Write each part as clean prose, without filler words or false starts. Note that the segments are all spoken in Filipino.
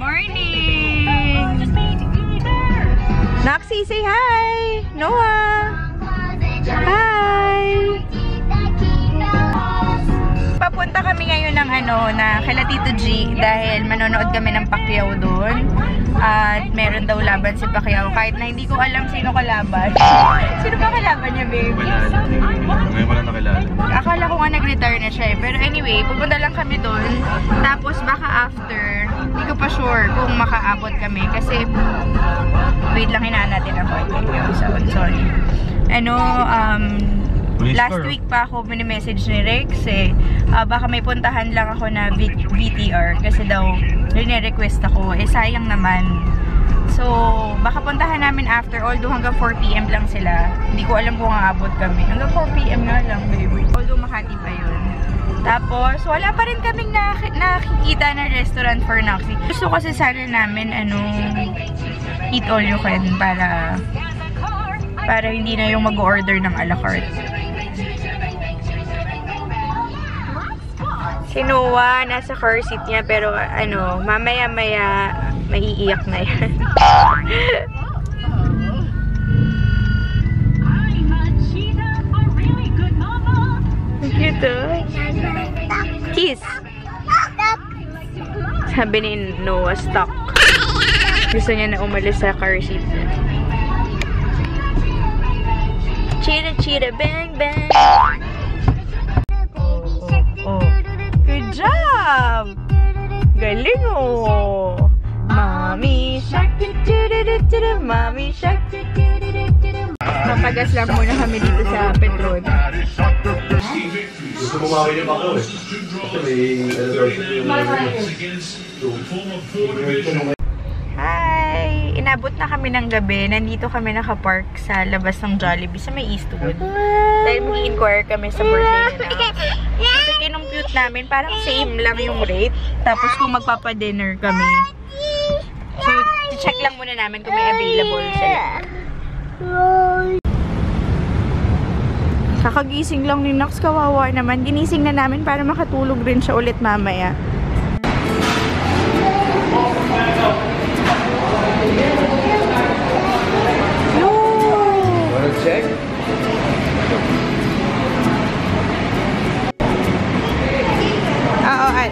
Morning! Noxy, say hi! Noah! Hi! Papunta kami ngayon ng na kila Tito G dahil manonood kami ng Pacquiao doon. At meron daw laban si Pacquiao kahit na hindi ko alam sino kalaban. Sino ba kalaban niya, baby? Ngayon ko lang nakilala. Akala ko nga nag-retire na siya eh. Pero anyway, pupunta lang kami doon. Tapos baka after, hindi ko pa sure kung makaabot kami. Kasi, wait lang, hinaan natin ako. Sorry. Last week pa ako mini-message ni Rex eh. Baka may puntahan lang ako na VTR. Kasi daw, rini-request ako. Eh, sayang naman. So, baka puntahan namin after. Although hanggang 4 PM lang sila. Hindi ko alam kung aabot kami. Hanggang 4 PM nga lang, baby. Although Makati pa yun. Tapos, wala pa rin kaming nakikita na restaurant for Noxy. Gusto kasi sana namin, eat all you can para hindi na yung mag-order ng a la carte. Si Noah, nasa car seat niya, pero mamaya-maya, maiiyak na yan. Cute, kiss! Sabi ni Noah, stuck. Gusto niya na umalis sa car seat. Cheetah, cheetah, bang, bang! Good job! Galing oh! Mommy shark, mommy shark. Papagas lang muna kami dito sa Petron. Gusto mo mawin yung ako eh. Hi! Inabot na kami ng gabi. Nandito kami nakapark sa labas ng Jollibee sa may Eastwood. Dahil mag-inquire kami sa birthday na. Kasi kinumpute namin, parang same lang yung rate. Tapos kung magpapadinner kami. So, check lang muna namin kung may available sila. Kakagising lang ni Nox, kawawa naman. Ginising na namin para makatulog rin siya ulit mamaya. No! Wanna check? Oo, ay.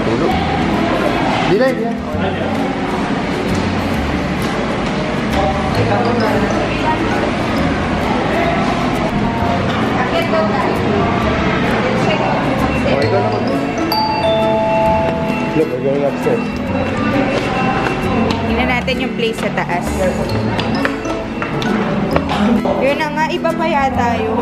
Tulog. Di na. Okay ka naman. Look, we're going upstairs. Tingnan natin yung place sa taas. Yun na nga, iba pa yata yun.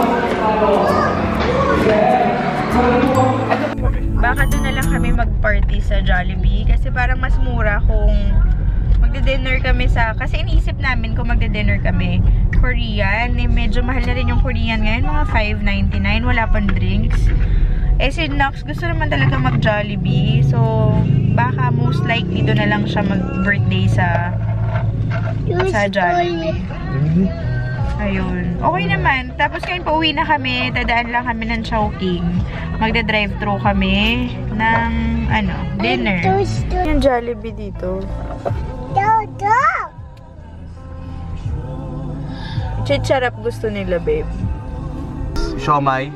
Baka doon na lang kami mag-party sa Jollibee kasi parang mas mura kung magde-dinner kami kasi iniisip namin kung magde-dinner kami Korean, medyo mahal na rin yung Korean ngayon, mga $5.99, wala pang drinks. Eh si Nox gusto naman talaga mag-Jollibee, so baka most likely doon na lang siya mag-birthday sa Jollibee. Ayun. Okay naman. Tapos ngayon pauwi na kami. Dadaan lang kami ng Chowking. Magda-drive-thru kami ng, dinner. Yung Jollibee dito. Chicharap gusto nila, babe. Siomai.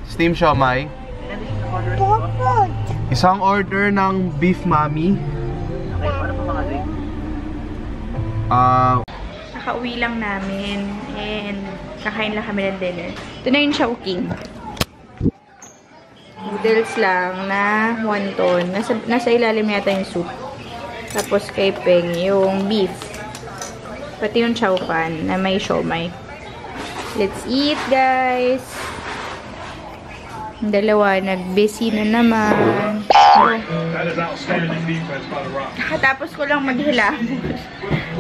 Steam siomai. Isang order ng beef mami. Nakauwi lang namin and kakain lang kami ng dinner. Ito na yung Chowking. Noodles lang na wonton. Nasa ilalim yata yung soup. Tapos kay Peng yung beef. Pati yung chow fan na may siomai. Let's eat, guys! Ang dalawa, nag-busy na naman. Tapos ko lang maghilamos.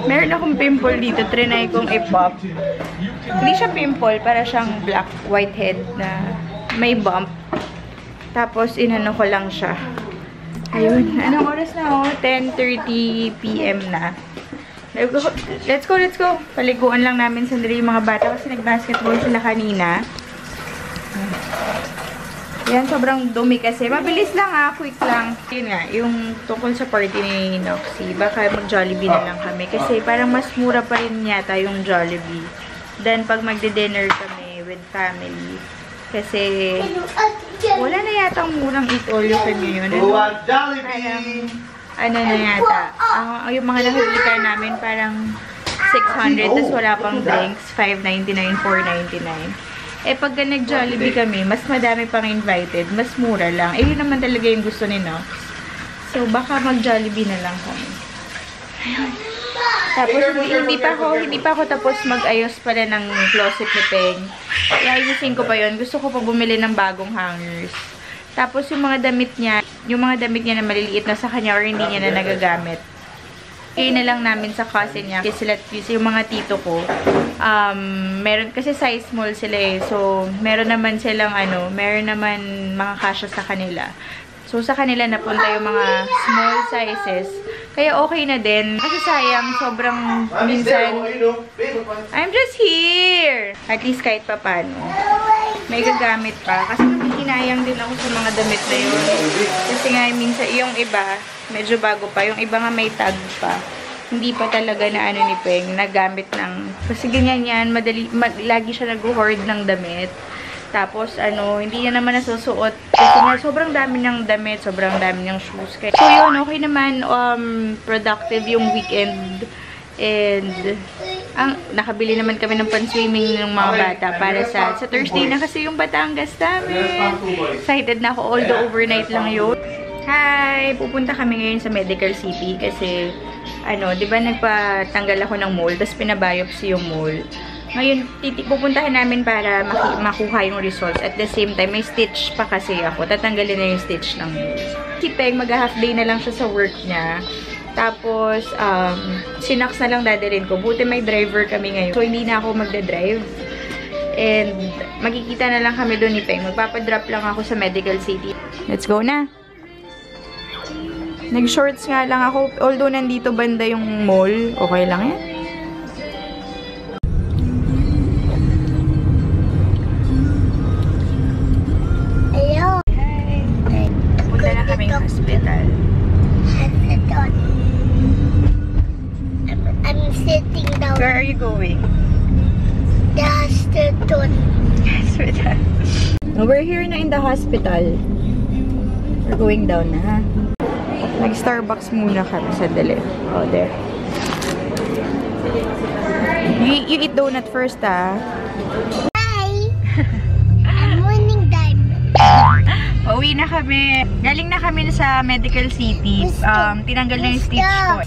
Meron akong pimple dito. Trinay kong i-pop. Hindi siya pimple. Para siyang black whitehead na may bump. Tapos, inano ko lang siya. Ayun. Anong oras na oh? 10:30 PM na. Let's go, let's go. Paliguan lang namin sandali yung mga bata kasi nag-basketball sila kanina. Yan, sobrang dumi kasi. Mabilis lang quick lang. Yun nga, yung tungkol sa party ni Noxie, baka mag-Jollibee na lang kami. Kasi parang mas mura pa rin yata yung Jollibee. Then, pag magde-dinner kami with family. Kasi, wala na yata ang murang eat all you can ngayon. Ano na yata. Yung mga nakikita namin parang 600, tapos wala pang drinks, 5.99, 4.99. Eh, pag nag-Jollibee kami, mas madami pang invited, mas mura lang. Eh, yun naman talaga yung gusto ni Nox. So, baka mag-Jollibee na lang kami. Ayun. Tapos, hindi pa ako tapos mag-ayos pala ng closet ni Peng. Iayusin ko pa yun. Gusto ko pa bumili ng bagong hangers. Tapos, yung mga damit niya na maliliit na sa kanya or hindi niya na nagagamit, kaya na lang namin sa cousin niya. Kasi yung mga tito ko, meron, kasi size small sila eh. So, meron naman silang meron naman mga kasya sa kanila. So, sa kanila napunta yung mga small sizes. Kaya okay na din. Kasi sayang, sobrang minsan, I'm just here! At least kahit pa paano. May gagamit pa. Kasi hinayang din ako sa mga damit na yun. Kasi nga, minsan, yung iba, medyo bago pa. Yung iba nga may tag pa. Hindi pa talaga na ni Peng, nagamit ng, kasi ganyan yan, lagi siya nag-hoard ng damit. Tapos, hindi niya naman nasusuot. Kasi nga, sobrang dami ng damit, sobrang dami ng shoes. So, yun, okay naman, productive yung weekend. And, nakabili naman kami ng pan-swimming ng mga bata para sa Thursday na kasi yung Batangas namin. Excited na ako, although overnight lang yun. Hi! Pupunta kami ngayon sa Medical City kasi, di ba nagpatanggal ako ng mole, tapos pinabiopsy yung mole. Ngayon, pupuntahan namin para makuha yung results. At the same time, may stitch pa kasi ako. Tatanggalin na yung stitch ng mole. Si Peng, mag-half day na lang siya sa work niya. Tapos, sinax na lang dadalhin ko. Buti may driver kami ngayon. So, hindi na ako magdadrive. And, magkikita na lang kami doon ni Peng. Magpapadrop lang ako sa Medical City. Let's go na! Nag-shorts nga lang ako. Although nandito banda yung mall, okay lang yan. Hello. Hi. Punta na kaming hospital. I'm sitting down. Where are you going? The hospital. Hospital. We're here na in the hospital. We're going down na, ha? Nag-Starbucks muna kami. Sandali. Oh, there. You eat donut first, ah. Hi. I'm winning diamond. Pauwi na kami. Galing na kami sa Medical City. Tinanggal na yung stitch ko.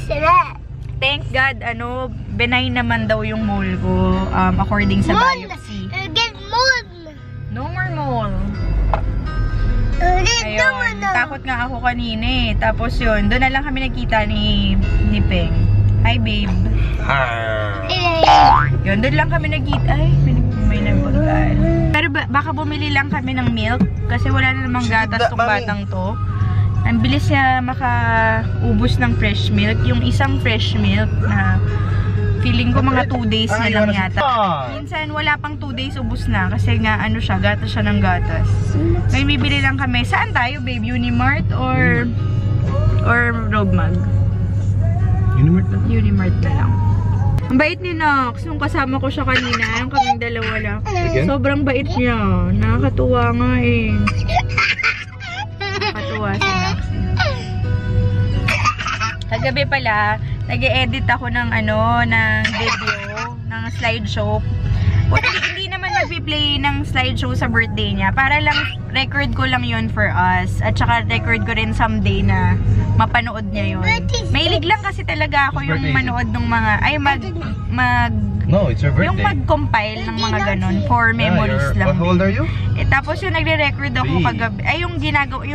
Thank God, benign naman daw yung mole ko. According sa biopsy. Get mole. No more mole. Ayun, takot nga ako kanina eh. Tapos yun, doon na lang kami nakita ni Peng. Hi, babe. Yun, doon lang kami nakita. Ay, may nagpagkaan. Pero baka bumili lang kami ng milk kasi wala na namang gatas tong batang to. Ang bilis niya makaubos ng fresh milk. Yung isang fresh milk na feeling ko mga 2 days na lang yata. Minsan wala pang 2 days ubos na kasi nga siya, gatas siya ng gatas. Ngayon bibili lang kami. Saan tayo, babe? Unimart or Robmag? Unimart na? Unimart na lang. Ang bait ni Nox. Nung kasama ko siya kanina, yung kaming dalawa lang. Again? Sobrang bait niya. Nakakatuwa nga eh. Nakakatuwa si Nox. Kagabi pala, nag-e-edit ako ng video, ng slideshow. Well, hindi naman nag-play ng slideshow sa birthday niya. Para lang, record ko lang yun for us. At saka record ko rin someday na mapanood niya yun. Mahilig lang kasi talaga ako yung manood ng mga, No, it's your birthday. yung mag-compile ng mga ganun for memories lang. How old are you? Tapos yung nagre-record ako kagabi, yung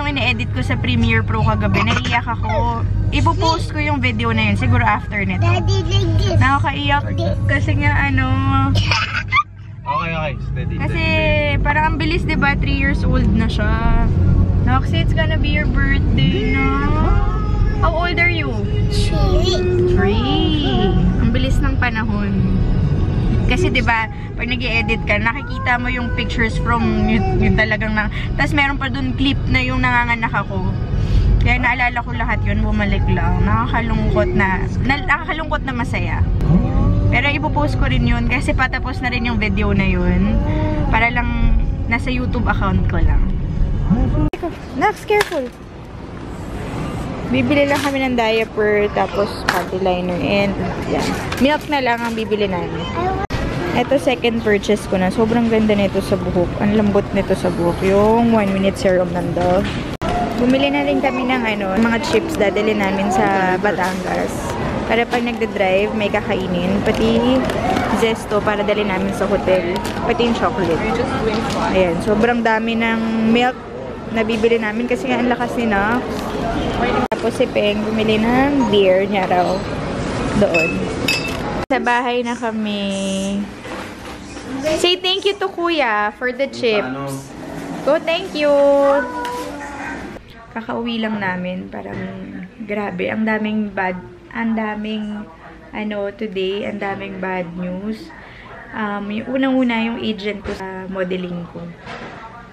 ine-edit ko sa Premiere Pro kagabi, naiiyak ako. Ipo-post ko yung video na yun, siguro after nito. Daddy, like this. Nakakaiyak kasi nga Okay, steady. kasi parang ang bilis, diba? 3 years old na siya. Noxie, it's gonna be your birthday na. How old are you? 3. 3. ang bilis ng panahon. Kasi 'di ba, pag nag-i-edit ka, nakikita mo yung pictures from yung talagang tapos meron pa dun clip na yung nanganganak ako. Kaya naalala ko lahat yun, bumalik lang. Nakakalungkot na masaya. Pero ipopost ko rin yun kasi patapos na rin yung video na yun. Para lang nasa YouTube account ko lang. Nax, careful! Bibili lang kami ng diaper, tapos panty liner, and yan. Milk na lang ang bibili namin. Ito, second purchase ko na. Sobrang ganda nito sa buhok. Ang lambot nito sa buhok. Yung 1 minute serum ng Dove. Bumili na rin kami ng mga chips dadali namin sa Batangas. Para pag nagda-drive, may kakainin. Pati zesto para dali namin sa hotel. Pati yung chocolate. Ayan, sobrang dami ng milk na bibili namin kasi nga ang lakas ni Nox. Tapos si Peng, bumili ng beer niya raw doon. Sa bahay na kami. Say thank you to Kuya for the chips. Go, thank you! Kakauwi lang namin. Parang grabe. Ang daming today, ang daming bad news. Yung unang-una yung agent ko sa modeling ko.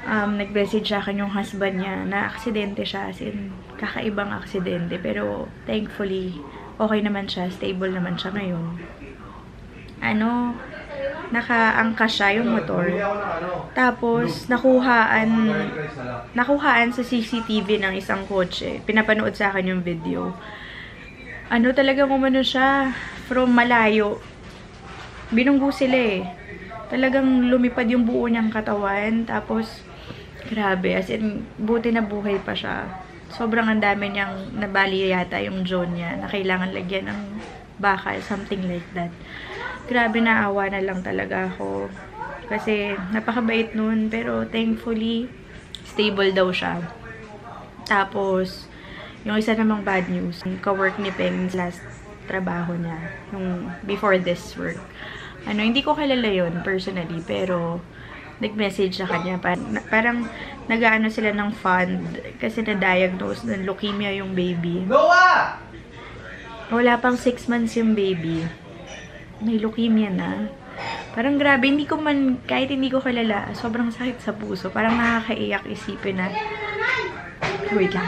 Nag-message sa akin yung husband niya na aksidente siya, as in, kakaibang aksidente. Pero, thankfully, okay naman siya, stable naman siya ngayon. Nakaangka siya yung motor. Tapos, nakuhaan sa CCTV ng isang kotse. Pinapanood sa akin yung video. Talagang umano siya from malayo. Binunggo sila eh. Talagang lumipad yung buo niyang katawan. Tapos, grabe. As in, buti na buhay pa siya. Sobrang ang dami niyang nabali yata yung jaw niya na kailangan lagyan ng bakal. Something like that. Grabe, naawa na lang talaga ako. Kasi, napakabait nun. Pero, thankfully, stable daw siya. Tapos, yung isa namang bad news, yung ka-work ni Peng last trabaho niya. Yung before this work. Hindi ko kilala yun personally, pero nag-message sa kanya. Parang nag-aano sila ng fund kasi na-diagnose ng leukemia yung baby. Wala pang 6 months yung baby. May leukemia na. Parang grabe, kahit hindi ko kilala, sobrang sakit sa puso. Parang nakakaiyak isipin na, wait lang.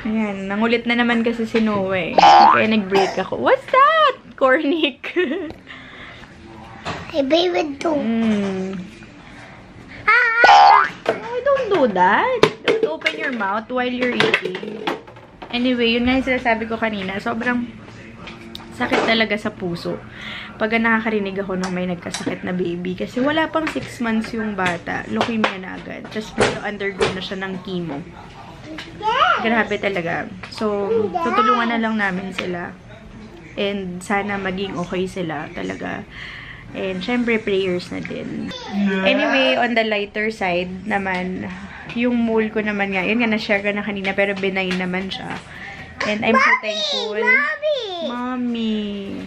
Ayan, nangulit na naman kasi si Noah eh. Kaya nag-break ako. What's that? Cornic. Hey, baby, too. Oh, don't do that. Don't open your mouth while you're eating. Anyway, yun nga yung sinasabi ko kanina. Sobrang sakit talaga sa puso. Pag nakakarinig ako ng may nagkasakit na baby. Kasi wala pang 6 months yung bata. Leukemia na agad. Just undergo na siya ng chemo. Grabe talaga. So, tutulungan na lang namin sila. And sana maging okay sila talaga. And syempre, prayers na din. Anyway, on the lighter side naman, yung mole ko naman nga, yun nga, na-share ko na kanina, pero benign naman siya. And I'm so thankful. Mommy!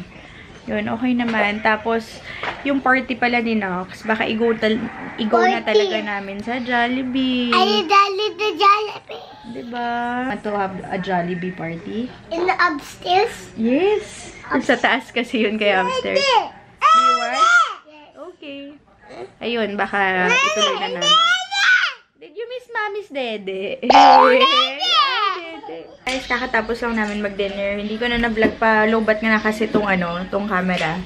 Yun, okay naman. Tapos, yung party pala ni Nox, baka i-go na talaga namin sa Jollibee. Ay, Jollibee. Diba? Want to have a Jollibee party? In the upstairs? Yes. Sa taas kasi yun kaya upstairs. Do you want? Okay. Ayun, baka ituloy na namin. Did you miss Mommy's dede? Guys, kakatapos lang namin mag-dinner. Hindi ko na na-vlog pa. Low-bat nga na kasi tong camera.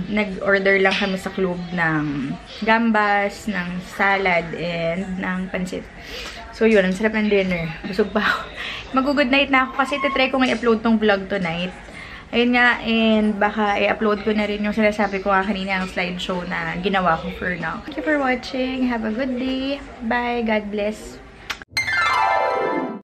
Nag-order lang kami sa club ng gambas, ng salad, and ng pansit. So yun, ang sarap ng dinner. Busog pa ako. Mag-good night na ako kasi titry ko i-upload tong vlog tonight. Ayun nga, and baka i-upload ko na rin yung sinasabi ko nga kanina ang slideshow na ginawa ko for now. Thank you for watching. Have a good day. Bye. God bless.